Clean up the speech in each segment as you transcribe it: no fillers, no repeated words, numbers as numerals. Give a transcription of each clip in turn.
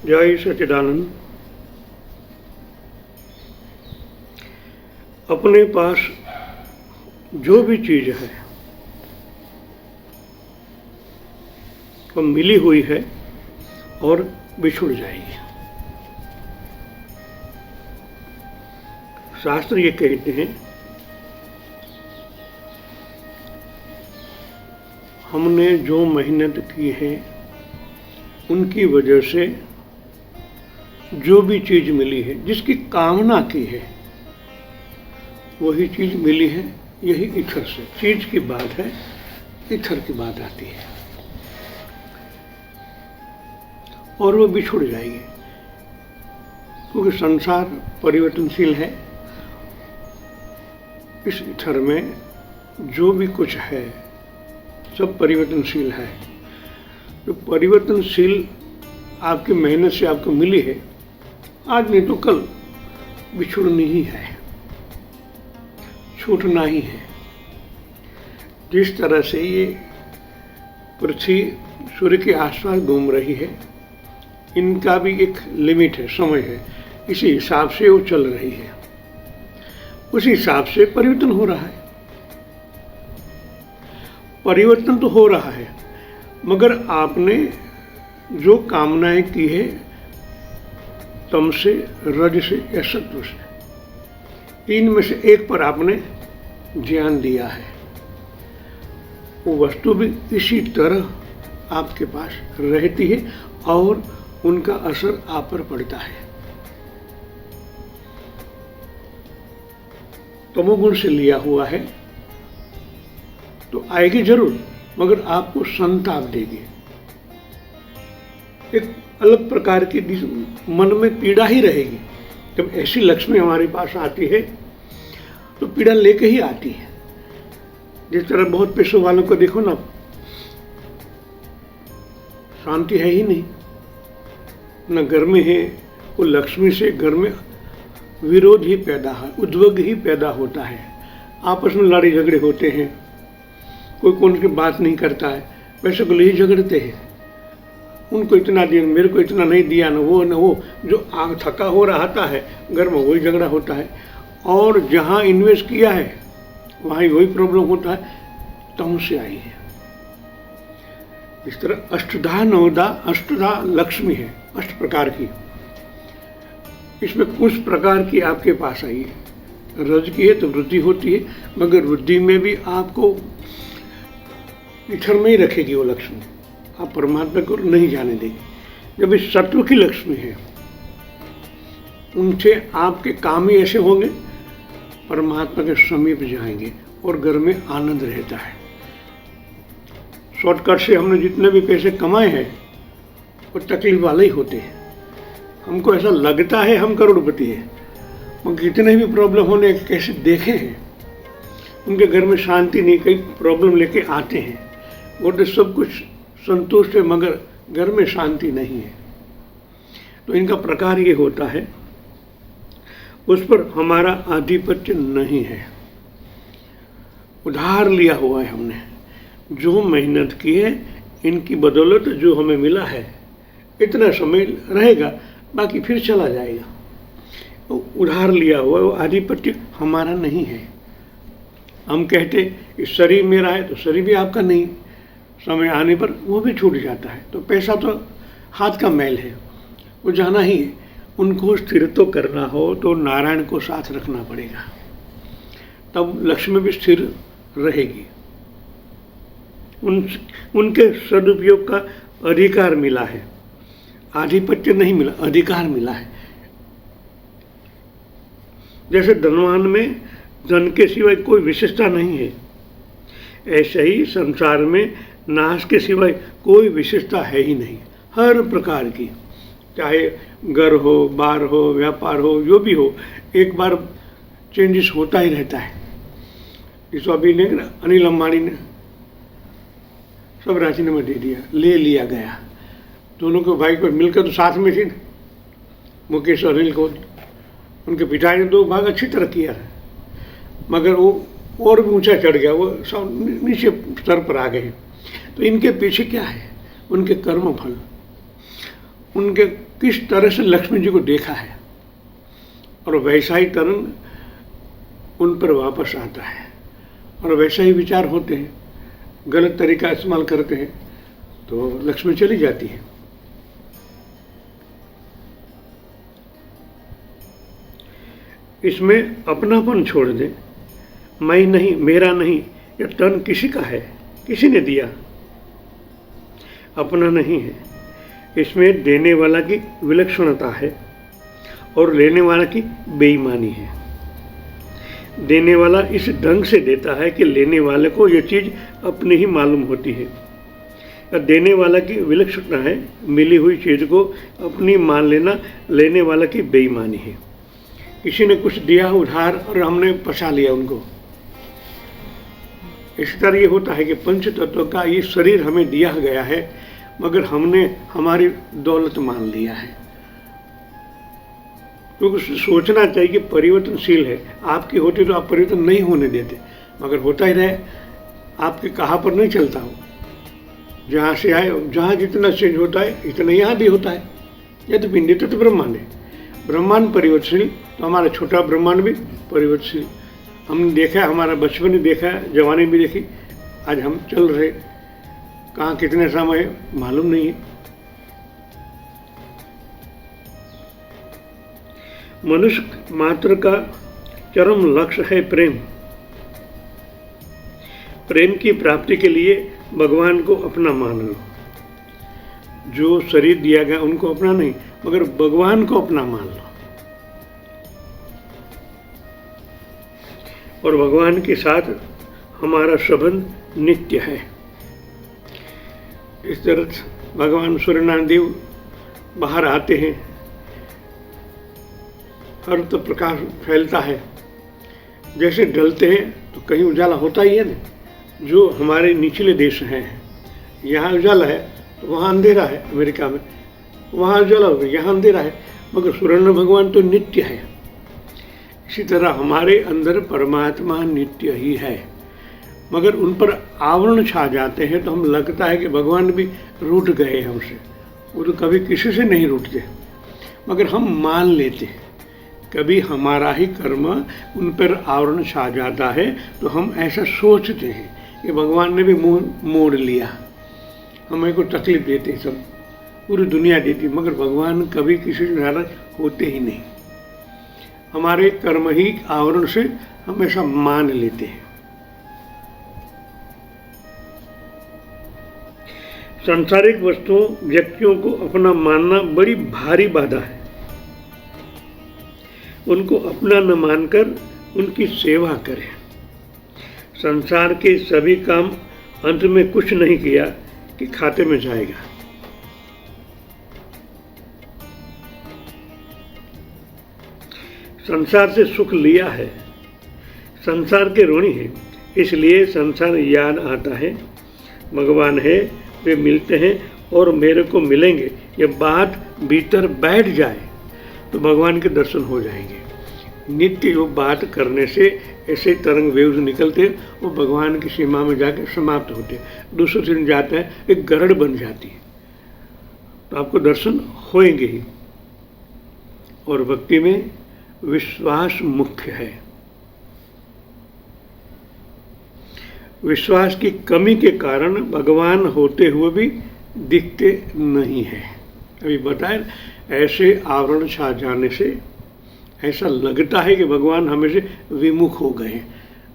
जय सच्चिदानंद। अपने पास जो भी चीज़ है वो मिली हुई है और बिछुड़ जाएगी। शास्त्र ये कहते हैं, हमने जो मेहनत की है उनकी वजह से जो भी चीज़ मिली है, जिसकी कामना की है वही चीज़ मिली है। यही ईथर से चीज़ की बात है, ईथर की बात आती है और वो बिछुड़ जाएगी, क्योंकि संसार परिवर्तनशील है। इस ईथर में जो भी कुछ है सब परिवर्तनशील है। जो परिवर्तनशील आपकी मेहनत से आपको मिली है, आज नहीं तो कल बिछुड़नी ही है, छूटना ही है। जिस तरह से ये पृथ्वी सूर्य के आसपास घूम रही है, इनका भी एक लिमिट है, समय है। इसी हिसाब से वो चल रही है, उसी हिसाब से परिवर्तन हो रहा है। परिवर्तन तो हो रहा है, मगर आपने जो कामनाएं की है तम से, रज से या सत्व से, तीन में से एक पर आपने ध्यान दिया है, वो वस्तु भी इसी तरह आपके पास रहती है और उनका असर आप पर पड़ता है। तमोगुण से लिया हुआ है तो आएगी जरूर, मगर आपको संताप देगी। एक अलग प्रकार की मन में पीड़ा ही रहेगी। जब ऐसी लक्ष्मी हमारे पास आती है तो पीड़ा लेके ही आती है। जिस तरह बहुत पैसों वालों को देखो ना, शांति है ही नहीं, न घर में है। वो लक्ष्मी से घर में विरोध ही पैदा है, उद्वेग ही पैदा होता है। आपस में लड़ाई झगड़े होते हैं, कोई कौन की बात नहीं करता है, वैसे को ही झगड़ते हैं। उनको इतना दिया, मेरे को इतना नहीं दिया, न वो जो आग थका हो रहा है घर में वही झगड़ा होता है। और जहाँ इन्वेस्ट किया है वहाँ वही प्रॉब्लम होता है। तम से आई है। इस तरह अष्टधा नवधा, अष्टधा लक्ष्मी है, 8 प्रकार की। इसमें कुछ प्रकार की आपके पास आई है। रज की है तो वृद्धि होती है, मगर वृद्धि में भी आपको ईथर में ही रखेगी वो लक्ष्मी, आप परमात्मा को नहीं जाने देगी। जब इस सत्व की लक्ष्मी है, उनसे आपके काम ही ऐसे होंगे, परमात्मा के समीप जाएंगे और घर में आनंद रहता है। शॉर्टकट से हमने जितने भी पैसे कमाए हैं वो तकलीफ वाले ही होते हैं। हमको ऐसा लगता है हम करोड़पति हैं, मगर कितने भी प्रॉब्लम होने कैसे देखे हैं, उनके घर में शांति नहीं, कई प्रॉब्लम लेके आते हैं। वो तो सब कुछ संतुष्ट है, मगर घर में शांति नहीं है। तो इनका प्रकार ये होता है, उस पर हमारा आधिपत्य नहीं है। उधार लिया हुआ है हमने, जो मेहनत की है इनकी बदौलत जो हमें मिला है, इतना समय रहेगा, बाकी फिर चला जाएगा। तो उधार लिया हुआ, वो आधिपत्य हमारा नहीं है। हम कहते इस शरीर मेरा है तो शरीर भी आपका नहीं, समय आने पर वो भी छूट जाता है। तो पैसा तो हाथ का मैल है, वो जाना ही है। उनको स्थिर तो करना हो तो नारायण को साथ रखना पड़ेगा, तब लक्ष्मी भी स्थिर रहेगी। उनके सदुपयोग का अधिकार मिला है, आधिपत्य नहीं मिला, अधिकार मिला है। जैसे धनवान में धन के सिवाय कोई विशेषता नहीं है, ऐसे ही संसार में नाश के सिवाय कोई विशेषता है ही नहीं। हर प्रकार की, चाहे घर हो, बार हो, व्यापार हो, जो भी हो, एक बार चेंजेस होता ही रहता है। इस अभी ने अनिल अंबानी ने सब राजीनामा दे दिया, ले लिया गया। दोनों के भाई को मिलकर तो साथ में थी ना, मुकेश और अनिल को। उनके पिता ने 2 भाग अच्छी तरह किया है, मगर वो और भी ऊंचा चढ़ गया, वो सब नीचे स्तर पर आ गए। तो इनके पीछे क्या है? उनके कर्म फल। उनके किस तरह से लक्ष्मी जी को देखा है, और वैसा ही तरंग उन पर वापस आता है और वैसा ही विचार होते हैं। गलत तरीका इस्तेमाल करते हैं तो लक्ष्मी चली जाती है। इसमें अपनापन छोड़ दें। मैं नहीं, मेरा नहीं, यह तन किसी का है, किसी ने दिया, अपना नहीं है। इसमें देने वाला की विलक्षणता है और लेने वाला की बेईमानी है। देने वाला इस ढंग से देता है कि लेने वाले को यह चीज़ अपनी ही मालूम होती है। या देने वाला की विलक्षणता है, मिली हुई चीज़ को अपनी मान लेना लेने वाला की बेईमानी है। किसी ने कुछ दिया उधार और हमने फंसा लिया उनको। इस तरह ये होता है कि पंच तत्व का ये शरीर हमें दिया गया है, मगर हमने हमारी दौलत मान लिया है। क्योंकि सोचना चाहिए कि परिवर्तनशील है, आपकी होती तो आप परिवर्तन नहीं होने देते, मगर होता ही रहे, आपके कहा पर नहीं चलता हो। जहाँ से आए, जहाँ जितना चेंज होता है इतना यहाँ भी होता है। यह तो पिंडी तो ब्रह्मांड है, ब्रह्मांड परिवर्तनशील, तो हमारा छोटा ब्रह्मांड भी परिवर्तनशील। हमने देखा, हमारा बचपन भी देखा, जवानी भी देखी, आज हम चल रहे, कहाँ कितने समय मालूम नहीं है। मनुष्य मात्र का चरम लक्ष्य है प्रेम। प्रेम की प्राप्ति के लिए भगवान को अपना मान लो। जो शरीर दिया गया उनको अपना नहीं, मगर भगवान को अपना मान लो, और भगवान के साथ हमारा संबंध नित्य है। इस तरह भगवान सूर्यनारायण देव बाहर आते हैं, हर तो प्रकाश फैलता है। जैसे ढलते हैं तो कहीं उजाला होता ही है ना। जो हमारे निचले देश हैं, यहाँ उजाला है तो वहाँ अंधेरा है, अमेरिका में वहाँ उजाला हो गया, यहाँ अंधेरा है, मगर सूर्यनारायण भगवान तो नित्य है। इसी तरह हमारे अंदर परमात्मा नित्य ही है, मगर उन पर आवरण छा जाते हैं तो हम लगता है कि भगवान भी रूठ गए हमसे। वो तो कभी किसी से नहीं रूठते, मगर हम मान लेते हैं। कभी हमारा ही कर्म उन पर आवरण छा जाता है तो हम ऐसा सोचते हैं कि भगवान ने भी मुंह मोड़ लिया, हमें को तकलीफ देते, सब पूरी दुनिया देती, मगर भगवान कभी किसी से नाराज होते ही नहीं। हमारे कर्म ही आवरण से हमेशा मान लेते हैं। सांसारिक वस्तुओं, व्यक्तियों को अपना मानना बड़ी भारी बाधा है। उनको अपना न मानकर उनकी सेवा करें। संसार के सभी काम अंत में कुछ नहीं किया कि खाते में जाएगा। संसार से सुख लिया है, संसार के ऋणी है, इसलिए संसार याद आता है। भगवान है, वे मिलते हैं और मेरे को मिलेंगे, ये बात भीतर बैठ जाए तो भगवान के दर्शन हो जाएंगे। नित्य वो बात करने से ऐसे तरंग वेव्स निकलते हैं, वो भगवान की सीमा में जाकर समाप्त होते हैं। दूसरे दिन जाते हैं, एक गरड़ बन जाती है, तो आपको दर्शन होएंगे ही। और भक्ति में विश्वास मुख्य है। विश्वास की कमी के कारण भगवान होते हुए भी दिखते नहीं है। अभी बताएं, ऐसे आवरण छा जाने से ऐसा लगता है कि भगवान हमें से विमुख हो गए हैं।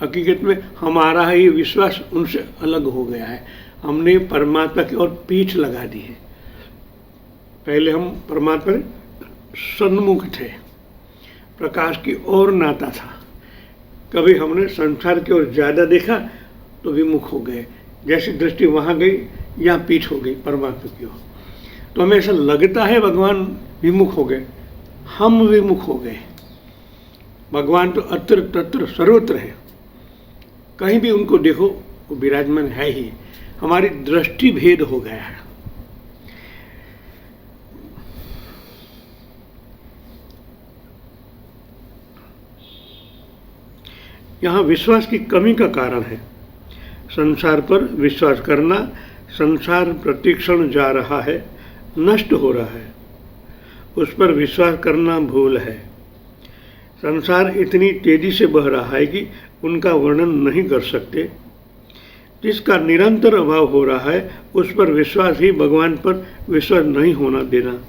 हकीकत में हमारा ही विश्वास उनसे अलग हो गया है। हमने परमात्मा की ओर पीठ लगा दी है। पहले हम परमात्मा के सन्मुख थे, प्रकाश की ओर नाता था। कभी हमने संसार की ओर ज़्यादा देखा तो विमुख हो गए। जैसी दृष्टि वहाँ गई, यहाँ पीठ हो गई परमात्मा की ओर। तो हमें ऐसा लगता है भगवान विमुख हो गए, हम विमुख हो गए। भगवान तो अत्र तत्र सर्वत्र है, कहीं भी उनको देखो वो विराजमान है ही। हमारी दृष्टि भेद हो गया है। यहाँ विश्वास की कमी का कारण है। संसार पर विश्वास करना, संसार प्रतिक्षण जा रहा है, नष्ट हो रहा है। उस पर विश्वास करना भूल है। संसार इतनी तेजी से बह रहा है कि उनका वर्णन नहीं कर सकते। जिसका निरंतर अभाव हो रहा है उस पर विश्वास ही भगवान पर विश्वास नहीं होना देना।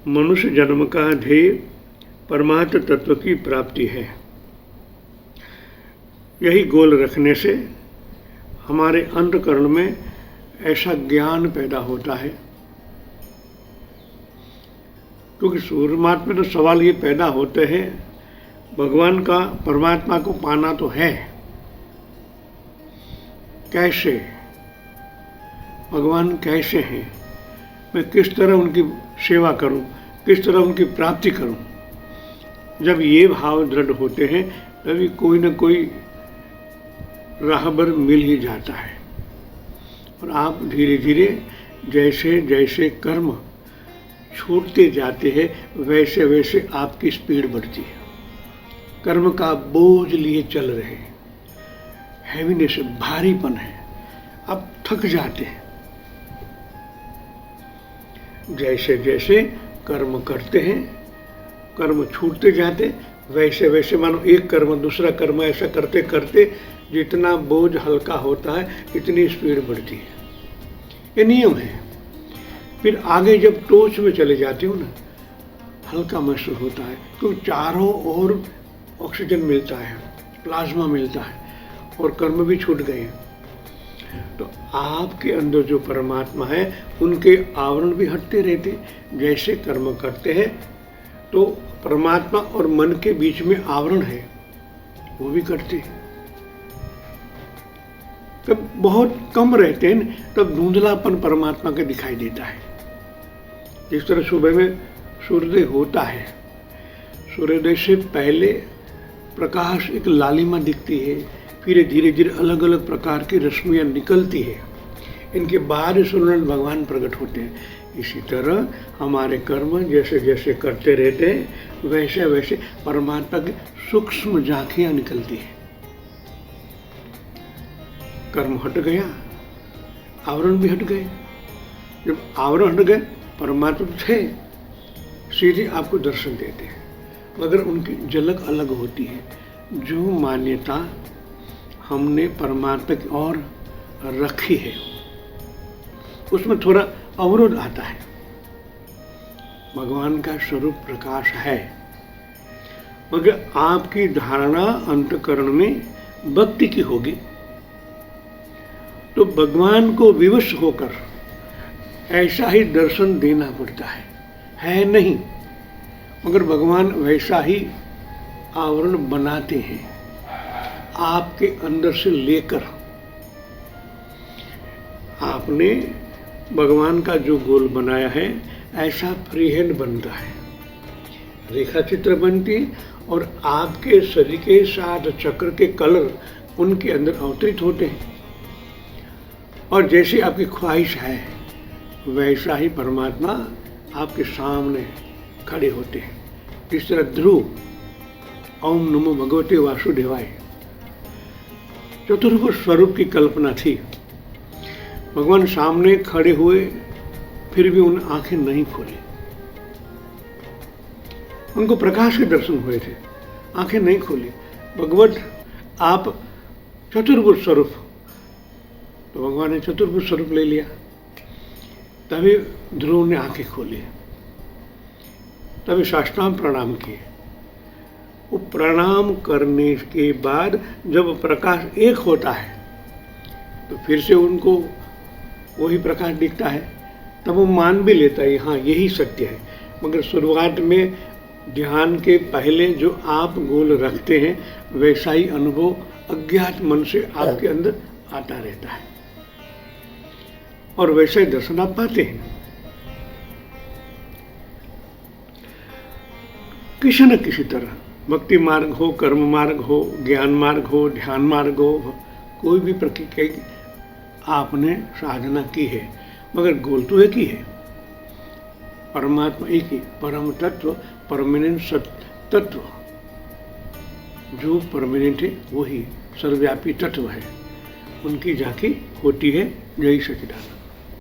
मनुष्य जन्म का ध्येय परमार्थ तत्व की प्राप्ति है। यही गोल रखने से हमारे अंतःकरण में ऐसा ज्ञान पैदा होता है, क्योंकि शुरुआत में तो सवाल ये पैदा होते हैं, भगवान का, परमात्मा को पाना तो है, कैसे, भगवान कैसे हैं, मैं किस तरह उनकी सेवा करूं, किस तरह उनकी प्राप्ति करूं। जब ये भाव दृढ़ होते हैं तभी कोई न कोई राहबर मिल ही जाता है। और आप धीरे धीरे जैसे जैसे कर्म छूटते जाते हैं वैसे वैसे आपकी स्पीड बढ़ती है। कर्म का बोझ लिए चल रहे हैं, हैवीनेस, भारीपन है, आप थक जाते हैं। जैसे जैसे कर्म करते हैं, कर्म छूटते जाते, वैसे वैसे मानो एक कर्म दूसरा कर्म ऐसा करते करते जितना बोझ हल्का होता है इतनी स्पीड बढ़ती है। ये नियम है। फिर आगे जब टोच में चले जाते हो ना, हल्का महसूस होता है, क्योंकि चारों ओर ऑक्सीजन मिलता है, प्लाज्मा मिलता है और कर्म भी छूट गए हैं। तो आपके अंदर जो परमात्मा है उनके आवरण भी हटते रहते। जैसे कर्म करते हैं तो परमात्मा और मन के बीच में आवरण है, वो भी करते हैं। तब बहुत कम रहते हैं, तब धुंधलापन परमात्मा के दिखाई देता है। जिस तरह सुबह में सूर्योदय होता है, सूर्योदय से पहले प्रकाश एक लालिमा दिखती है, फिर धीरे धीरे अलग अलग प्रकार की रश्मियाँ निकलती है, इनके बाद सूर्य भगवान प्रकट होते हैं। इसी तरह हमारे कर्म जैसे जैसे करते रहते हैं वैसे वैसे परमात्मा की सूक्ष्म झांकियाँ निकलती है। कर्म हट गया, आवरण भी हट गए। जब आवरण हट गए, परमात्मा थे, सीधे आपको दर्शन देते हैं, मगर उनकी झलक अलग होती है। जो मान्यता हमने परमात्मा की ओर रखी है उसमें थोड़ा अवरोध आता है। भगवान का स्वरूप प्रकाश है, मगर आपकी धारणा अंतःकरण में भक्ति की होगी तो भगवान को विवश होकर ऐसा ही दर्शन देना पड़ता है नहीं, मगर भगवान वैसा ही आवरण बनाते हैं आपके अंदर से लेकर। आपने भगवान का जो गोल बनाया है ऐसा फ्री हैंड बनता है, रेखा चित्र बनती और आपके शरीर के साथ चक्र के कलर उनके अंदर अवतरित होते हैं। और जैसी आपकी ख्वाहिश है वैसा ही परमात्मा आपके सामने खड़े होते हैं। इस तरह ध्रुव ओम नमो भगवते वासुदेवाय चतुर्भुज स्वरूप की कल्पना थी। भगवान सामने खड़े हुए, फिर भी उन आंखें नहीं खोली। उनको प्रकाश के दर्शन हुए थे, आंखें नहीं खोली। भगवत आप चतुर्भुज स्वरूप, तो भगवान ने चतुर्भुज स्वरूप ले लिया। तभी ध्रुव ने आंखें खोली, तभी साष्टांग प्रणाम किए। वो प्रणाम करने के बाद जब प्रकाश एक होता है तो फिर से उनको वही प्रकाश दिखता है, तब वो मान भी लेता है हाँ यही सत्य है। मगर शुरुआत में ध्यान के पहले जो आप गोल रखते हैं वैसा ही अनुभव अज्ञात मन से आपके अंदर आता रहता है और वैसा ही दर्शन आप पाते हैं। किसी न किसी तरह भक्ति मार्ग हो, कर्म मार्ग हो, ज्ञान मार्ग हो, ध्यान मार्ग हो, कोई भी प्रक्रिया की आपने साधना की है, मगर गोल तो एक ही है, परमात्मा एक ही, परम तत्व, परमानेंट सत्य तत्व। जो परमानेंट है वही सर्वव्यापी तत्व है, उनकी झांकी होती है। जय सच्चिदानंद।